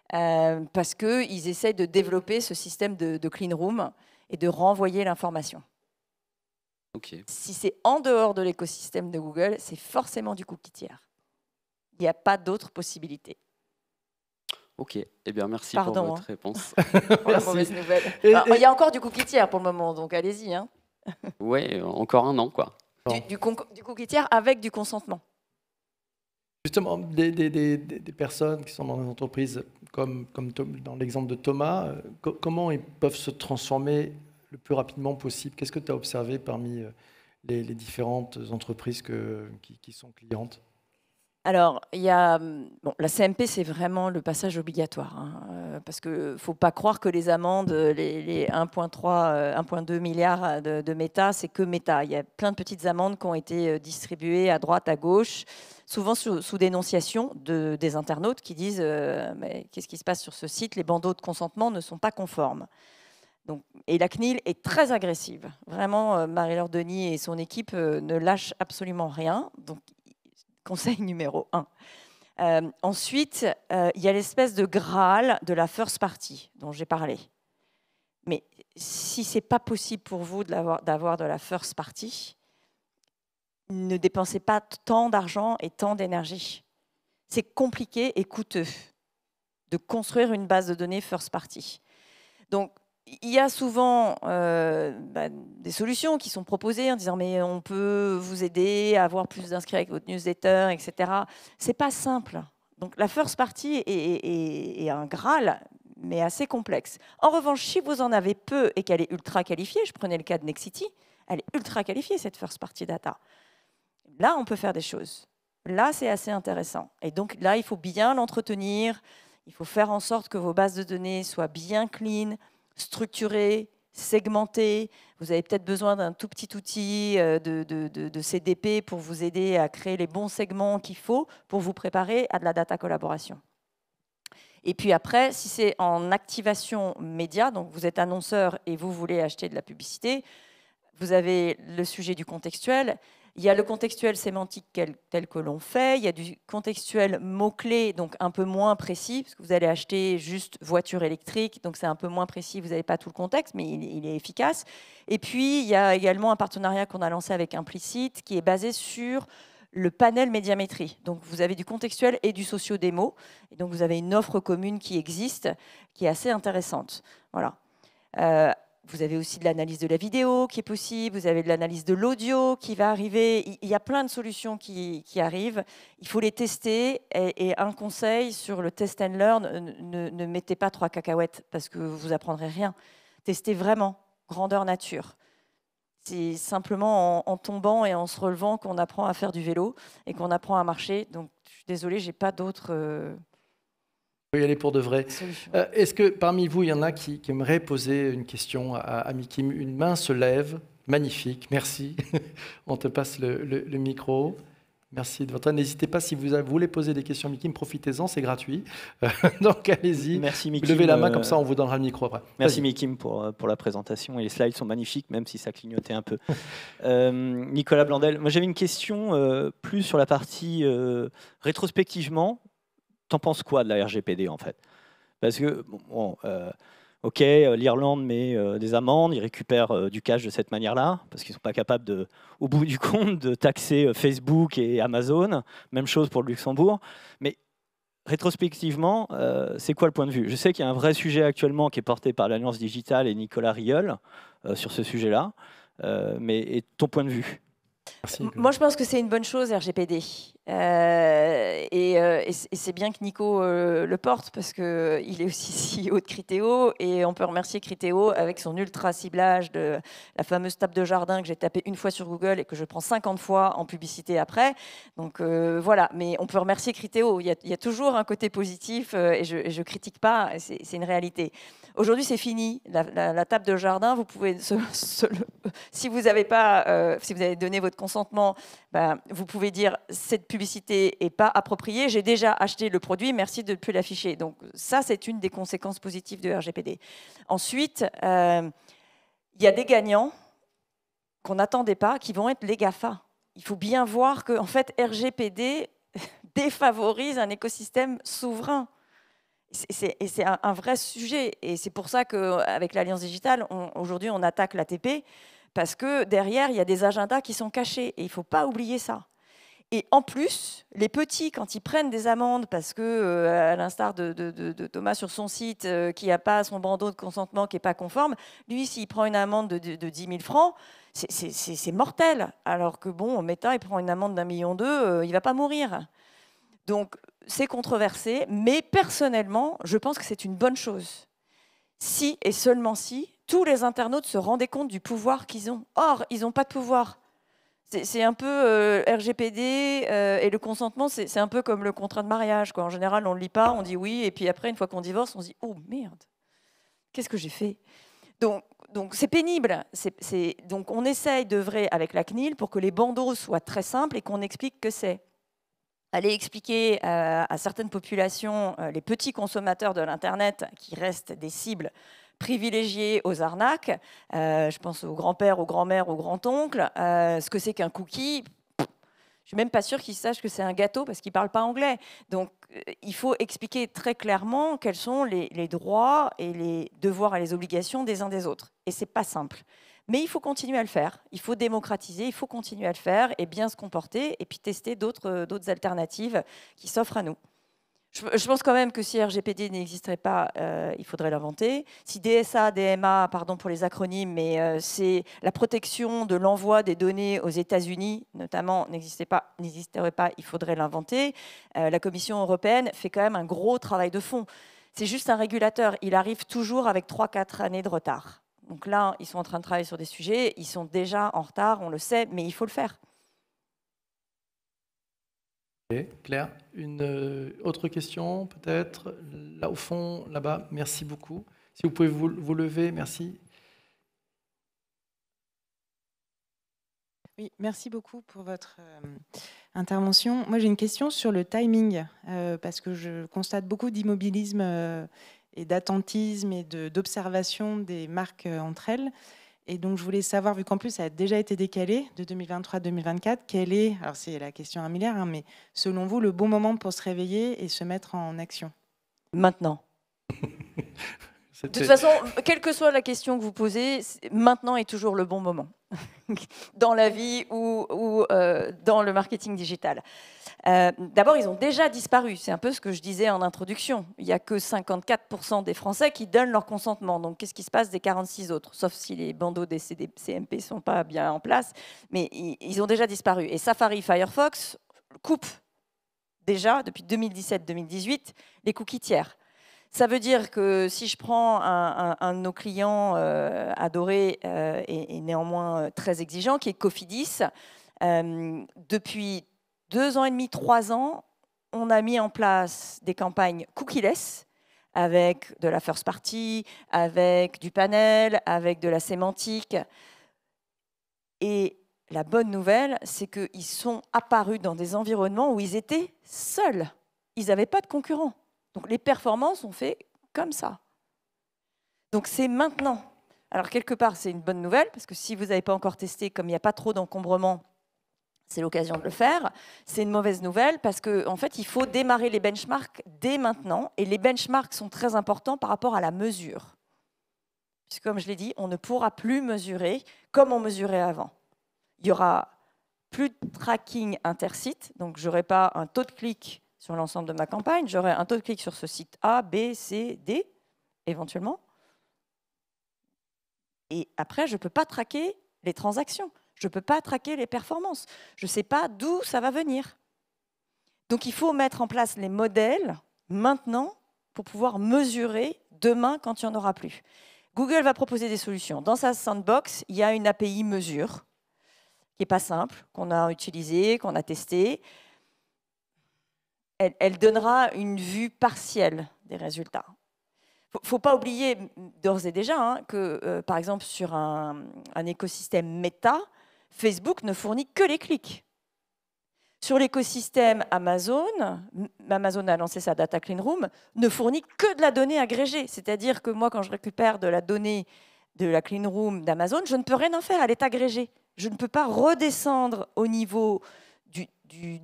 parce qu'ils essayent de développer ce système de clean room et de renvoyer l'information. Okay. Si c'est en dehors de l'écosystème de Google, c'est forcément du cookie tiers. Il n'y a pas d'autre possibilité. Ok, eh bien merci pour votre réponse. Pour la mauvaise nouvelle. Il y a encore du cookie tiers pour le moment, donc allez-y. Hein. Ouais, encore un an, quoi. Du cookie tiers avec du consentement. Justement, des personnes qui sont dans des entreprises, comme dans l'exemple de Thomas, comment ils peuvent se transformer le plus rapidement possible? Qu'est-ce que tu as observé parmi les différentes entreprises qui sont clientes? Alors, il y a, la CMP, c'est vraiment le passage obligatoire. Hein, parce qu'il ne faut pas croire que les amendes, les 1,3, 1,2 milliards de méta, c'est que méta. Il y a plein de petites amendes qui ont été distribuées à droite, à gauche, souvent sous dénonciation des internautes qui disent mais qu'est-ce qui se passe sur ce site? Les bandeaux de consentement ne sont pas conformes. Donc, et la CNIL est très agressive. Vraiment, Marie-Laure Denis et son équipe ne lâchent absolument rien. Donc, conseil numéro 1. Ensuite, il y a l'espèce de Graal de la first party dont j'ai parlé. Mais si ce n'est pas possible pour vous d'avoir de la first party, ne dépensez pas tant d'argent et tant d'énergie. C'est compliqué et coûteux de construire une base de données first party. Donc, il y a souvent des solutions qui sont proposées en disant mais on peut vous aider à avoir plus d'inscrits avec votre newsletter, etc. C'est pas simple. Donc la first party est un Graal, mais assez complexe. En revanche, si vous en avez peu et qu'elle est ultra qualifiée, je prenais le cas de Nexity, elle est ultra qualifiée cette first party data. Là, on peut faire des choses. Là, c'est assez intéressant. Et donc là, il faut bien l'entretenir. Il faut faire en sorte que vos bases de données soient bien clean, structuré, segmenté. Vous avez peut-être besoin d'un tout petit outil de CDP pour vous aider à créer les bons segments qu'il faut pour vous préparer à de la data collaboration. Et puis après, si c'est en activation média, donc vous êtes annonceur et vous voulez acheter de la publicité, vous avez le sujet du contextuel. Il y a le contextuel sémantique tel que l'on fait. Il y a du contextuel mot-clé, donc un peu moins précis, parce que vous allez acheter juste voiture électrique, donc c'est un peu moins précis, vous n'avez pas tout le contexte, mais il est efficace. Et puis, il y a également un partenariat qu'on a lancé avec Implicit, qui est basé sur le panel médiamétrie. Donc vous avez du contextuel et du socio-démo. Et donc vous avez une offre commune qui existe, qui est assez intéressante. Voilà. Vous avez aussi de l'analyse de la vidéo qui est possible, vous avez de l'analyse de l'audio qui va arriver. Il y a plein de solutions qui arrivent. Il faut les tester. Et un conseil sur le test and learn, ne mettez pas 3 cacahuètes parce que vous apprendrez rien. Testez vraiment, grandeur nature. C'est simplement en tombant et en se relevant qu'on apprend à faire du vélo et qu'on apprend à marcher. Donc je suis désolée, je n'ai pas d'autres... y aller pour de vrai. Est-ce que parmi vous, il y en a qui aimeraient poser une question à Mikim? Une main se lève. Magnifique, merci. On te passe le micro. Merci de votre aide. N'hésitez pas, si vous voulez poser des questions à Mikim, profitez-en, c'est gratuit. Donc allez-y. Merci Mikim. Levez la main, comme ça on vous donnera le micro après. Merci Mikim pour la présentation. Et les slides sont magnifiques, même si ça clignotait un peu. Nicolas Blandel, moi j'avais une question plus sur la partie rétrospectivement. T'en penses quoi de la RGPD en fait? Parce que, bon, ok, l'Irlande met des amendes, ils récupèrent du cash de cette manière-là, parce qu'ils ne sont pas capables, au bout du compte, de taxer Facebook et Amazon. Même chose pour le Luxembourg. Mais rétrospectivement, c'est quoi le point de vue? Je sais qu'il y a un vrai sujet actuellement qui est porté par l'Alliance Digitale et Nicolas Rieul sur ce sujet-là. Mais ton point de vue? Merci. Moi, je pense que c'est une bonne chose, RGPD. Et c'est bien que Nico le porte, parce qu'il est aussi CEO de Criteo, et on peut remercier Criteo avec son ultra ciblage de la fameuse table de jardin que j'ai tapée une fois sur Google et que je prends 50 fois en publicité après. Donc voilà, mais on peut remercier Criteo. Il y a toujours un côté positif, et je critique pas, c'est une réalité. Aujourd'hui, c'est fini. La table de jardin, vous pouvez, si vous avez donné votre consentement, ben, vous pouvez dire cette publicité n'est pas appropriée, j'ai déjà acheté le produit, merci de ne plus l'afficher. Donc ça, c'est une des conséquences positives de RGPD. Ensuite, il y a des gagnants qu'on n'attendait pas, qui vont être les GAFA. Il faut bien voir que en fait, RGPD défavorise un écosystème souverain. Et c'est un vrai sujet. Et c'est pour ça qu'avec l'Alliance Digitale, aujourd'hui, on attaque l'ATP, parce que derrière, il y a des agendas qui sont cachés. Et il ne faut pas oublier ça. Et en plus, les petits, quand ils prennent des amendes, parce que, à l'instar de Thomas sur son site, qui n'a pas son bandeau de consentement, qui n'est pas conforme, lui, s'il prend une amende de 10 000 francs, c'est mortel. Alors que, bon, Meta, il prend une amende d'1,2 million, il ne va pas mourir. Donc, c'est controversé, mais personnellement, je pense que c'est une bonne chose. Si, et seulement si, tous les internautes se rendaient compte du pouvoir qu'ils ont. Or, ils n'ont pas de pouvoir. C'est un peu RGPD et le consentement, c'est un peu comme le contrat de mariage, quoi. En général, on ne le lit pas, on dit oui, et puis après, une fois qu'on divorce, on se dit « Oh merde, qu'est-ce que j'ai fait ?» Donc c'est pénible. Donc on essaye d'œuvrer avec la CNIL pour que les bandeaux soient très simples et qu'on explique que c'est. Aller expliquer à certaines populations, les petits consommateurs de l'Internet, qui restent des cibles privilégiées aux arnaques, je pense aux grands-pères, aux grands-mères, aux grands-oncles, ce que c'est qu'un cookie. Je ne suis même pas sûre qu'ils sachent que c'est un gâteau parce qu'ils ne parlent pas anglais. Donc, il faut expliquer très clairement quels sont les droits et les devoirs et les obligations des uns des autres. Et ce n'est pas simple. Mais il faut continuer à le faire, il faut démocratiser, il faut continuer à le faire et bien se comporter et puis tester d'autres alternatives qui s'offrent à nous. Je pense quand même que si RGPD n'existerait pas, il faudrait l'inventer. Si DSA, DMA, pardon pour les acronymes, mais c'est la protection de l'envoi des données aux États-Unis, notamment, n'existerait pas, il faudrait l'inventer. La Commission européenne fait quand même un gros travail de fond. C'est juste un régulateur, il arrive toujours avec 3-4 années de retard. Donc là, ils sont en train de travailler sur des sujets, ils sont déjà en retard, on le sait, mais il faut le faire. Okay, Claire, une autre question peut-être? Là au fond, là-bas, merci beaucoup. Si vous pouvez vous lever, merci. Oui, merci beaucoup pour votre intervention. Moi, j'ai une question sur le timing, parce que je constate beaucoup d'immobilisme et d'attentisme et d'observation des marques entre elles. Et donc, je voulais savoir, vu qu'en plus, ça a déjà été décalé de 2023 à 2024, quel est, alors c'est la question 1 milliard, hein, mais selon vous, le bon moment pour se réveiller et se mettre en action? Maintenant. De toute façon, quelle que soit la question que vous posez, maintenant est toujours le bon moment dans la vie ou dans le marketing digital. D'abord, ils ont déjà disparu. C'est un peu ce que je disais en introduction. Il n'y a que 54% des Français qui donnent leur consentement. Donc, qu'est-ce qui se passe des 46 autres? Sauf si les bandeaux des CMP ne sont pas bien en place. Mais ils ont déjà disparu. Et Safari, Firefox coupent déjà, depuis 2017-2018, les cookies tiers. Ça veut dire que si je prends un de nos clients adorés et néanmoins très exigeant, qui est Cofidis, depuis 2 ans et demi, 3 ans, on a mis en place des campagnes cookieless avec de la first party, avec du panel, avec de la sémantique. Et la bonne nouvelle, c'est qu'ils sont apparus dans des environnements où ils étaient seuls. Ils n'avaient pas de concurrents. Donc les performances ont fait comme ça. Donc c'est maintenant. Alors quelque part, c'est une bonne nouvelle, parce que si vous n'avez pas encore testé, comme il n'y a pas trop d'encombrement, c'est l'occasion de le faire. C'est une mauvaise nouvelle, parce qu'en fait, il faut démarrer les benchmarks dès maintenant. Et les benchmarks sont très importants par rapport à la mesure. Puisque comme je l'ai dit, on ne pourra plus mesurer comme on mesurait avant. Il y aura plus de tracking intersite, donc je n'aurai pas un taux de clic sur l'ensemble de ma campagne, j'aurai un taux de clic sur ce site A, B, C, D, éventuellement. Et après, je ne peux pas traquer les transactions, je ne peux pas traquer les performances, je ne sais pas d'où ça va venir. Donc il faut mettre en place les modèles maintenant pour pouvoir mesurer demain quand il n'y en aura plus. Google va proposer des solutions. Dans sa sandbox, il y a une API mesure qui n'est pas simple, qu'on a utilisée, qu'on a testée. Elle donnera une vue partielle des résultats. Il ne faut pas oublier d'ores et déjà que, par exemple, sur un écosystème méta, Facebook ne fournit que les clics. Sur l'écosystème Amazon, Amazon a lancé sa Data Clean Room, ne fournit que de la donnée agrégée. C'est-à-dire que moi, quand je récupère de la donnée de la Clean Room d'Amazon, je ne peux rien en faire, elle est agrégée. Je ne peux pas redescendre au niveau du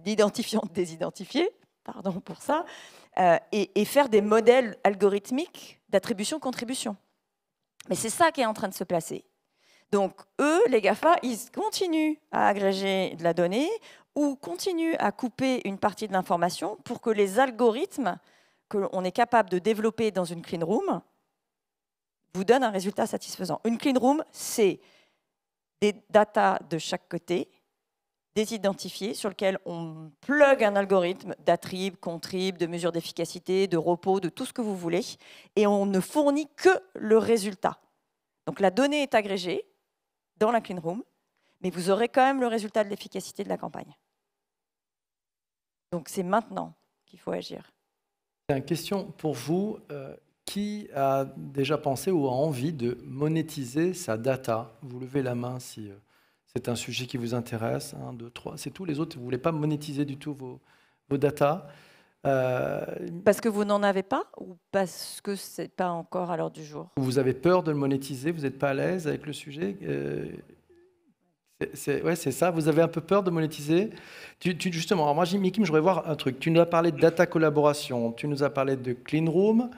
l'identifiant désidentifié, pardon pour ça, et faire des modèles algorithmiques d'attribution-contribution. Mais c'est ça qui est en train de se placer. Donc, eux, les GAFA, ils continuent à agréger de la donnée ou continuent à couper une partie de l'information pour que les algorithmes que l'on est capable de développer dans une clean room vous donnent un résultat satisfaisant. Une clean room, c'est des datas de chaque côté, des identifiés sur lesquels on plug un algorithme d'attrib, contrib, de mesure d'efficacité, de repos, de tout ce que vous voulez, et on ne fournit que le résultat. Donc la donnée est agrégée dans la clean room, mais vous aurez quand même le résultat de l'efficacité de la campagne. Donc c'est maintenant qu'il faut agir. Une question pour vous. Qui a déjà pensé ou a envie de monétiser sa data? Vous levez la main si c'est un sujet qui vous intéresse. 1, 2, 3, c'est tout. Les autres, vous ne voulez pas monétiser du tout vos data? Parce que vous n'en avez pas ou parce que ce n'est pas encore à l'heure du jour? Vous avez peur de le monétiser? Vous n'êtes pas à l'aise avec le sujet? Ouais, c'est ça. Vous avez un peu peur de monétiser? Justement, alors moi, Jimmy Kim, je voudrais voir un truc. Tu nous as parlé de data collaboration, tu nous as parlé de clean room.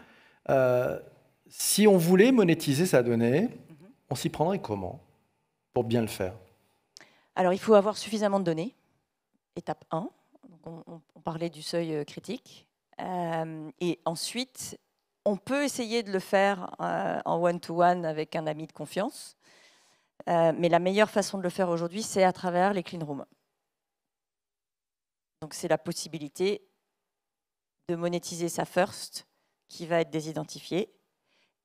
Si on voulait monétiser sa donnée, on s'y prendrait comment pour bien le faire? Alors, il faut avoir suffisamment de données. Étape 1. Donc, on parlait du seuil critique. Et ensuite, on peut essayer de le faire en one-to-one avec un ami de confiance. Mais la meilleure façon de le faire aujourd'hui, c'est à travers les clean rooms. Donc, c'est la possibilité de monétiser sa first qui va être désidentifiée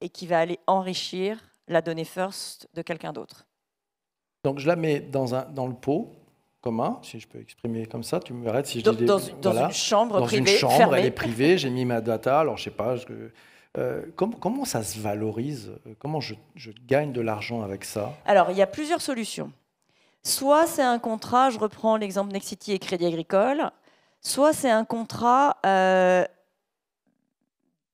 et qui va aller enrichir la donnée first de quelqu'un d'autre. Donc, je la mets dans le pot commun, si je peux exprimer comme ça, tu me arrêtes si je dis... Dans une chambre privée, dans une chambre, fermée. Elle est privée, j'ai mis ma data, alors je sais pas... comment ça se valorise? Comment je gagne de l'argent avec ça? Alors, il y a plusieurs solutions. Soit c'est un contrat, je reprends l'exemple Nexity et Crédit Agricole, soit c'est un contrat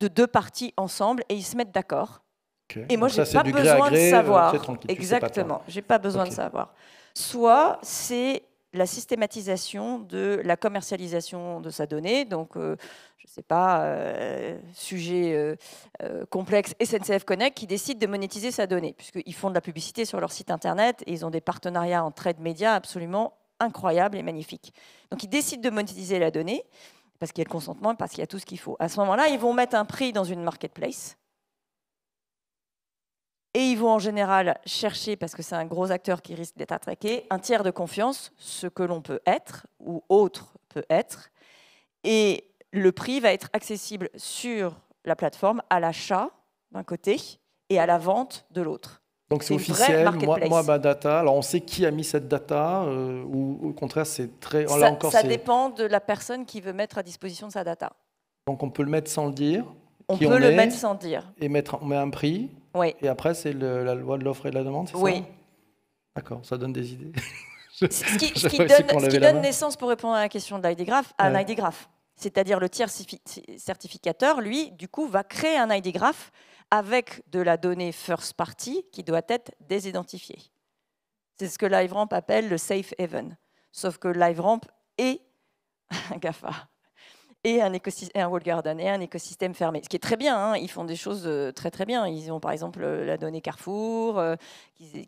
de 2 parties ensemble et ils se mettent d'accord. Okay. Et moi, je n'ai pas besoin de savoir. Exactement, je n'ai pas besoin de savoir. Soit c'est la systématisation de la commercialisation de sa donnée. Donc, je ne sais pas, sujet complexe, SNCF Connect qui décide de monétiser sa donnée, puisqu'ils font de la publicité sur leur site internet et ils ont des partenariats en trade média absolument incroyables et magnifiques. Donc, ils décident de monétiser la donnée parce qu'il y a le consentement, parce qu'il y a tout ce qu'il faut. À ce moment-là, ils vont mettre un prix dans une marketplace. Et ils vont en général chercher, parce que c'est un gros acteur qui risque d'être attaqué, un tiers de confiance, ce que l'on peut être ou autre peut être. Et le prix va être accessible sur la plateforme à l'achat d'un côté et à la vente de l'autre. Donc c'est officiel, moi ma data, alors on sait qui a mis cette data ou au contraire c'est très... Ça dépend de la personne qui veut mettre à disposition de sa data. Donc on peut le mettre sans le dire. On peut le mettre sans dire. Et on met un prix. Oui. Et après, c'est la loi de l'offre et de la demande, c'est oui. ça? D'accord, ça donne des idées. Ce qui donne naissance, pour répondre à la question de l'ID Graph, à un ID Graph. C'est-à-dire le tiers certificateur, lui, du coup, va créer un ID Graph avec de la donnée first party qui doit être désidentifiée. C'est ce que LiveRamp appelle le safe haven. Sauf que LiveRamp est un GAFA. Et un walled garden, et un écosystème fermé. Ce qui est très bien, hein, ils font des choses très très bien. Ils ont par exemple la donnée Carrefour,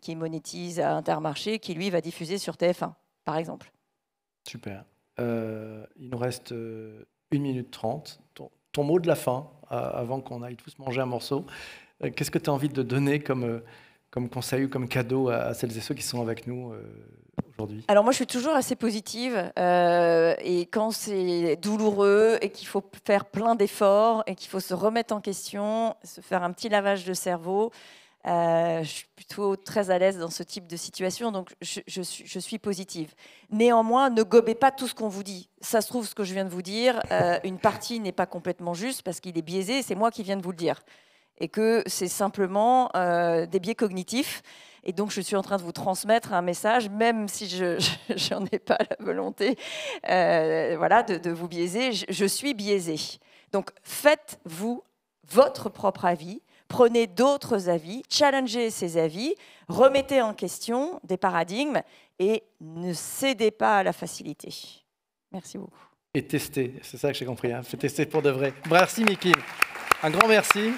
qui monétise à Intermarché, qui lui va diffuser sur TF1, par exemple. Super. Il nous reste 1 minute 30. Ton mot de la fin, avant qu'on aille tous manger un morceau, qu'est-ce que tu as envie de donner comme conseil ou comme cadeau à celles et ceux qui sont avec nous aujourd'hui? Alors moi, je suis toujours assez positive. Et quand c'est douloureux et qu'il faut faire plein d'efforts et qu'il faut se remettre en question, se faire un petit lavage de cerveau, je suis plutôt très à l'aise dans ce type de situation, donc je suis positive. Néanmoins, ne gobez pas tout ce qu'on vous dit. Ça se trouve, ce que je viens de vous dire, une partie n'est pas complètement juste parce qu'il est biaisé, c'est moi qui viens de vous le dire. Et que c'est simplement des biais cognitifs. Et donc, je suis en train de vous transmettre un message, même si je n'en ai pas la volonté voilà, de vous biaiser. Je suis biaisée. Donc, faites-vous votre propre avis. Prenez d'autres avis, challengez ces avis, remettez en question des paradigmes et ne cédez pas à la facilité. Merci beaucoup. Et testez, c'est ça que j'ai compris. Hein. Faites tester pour de vrai. Merci, Miki. Un grand merci.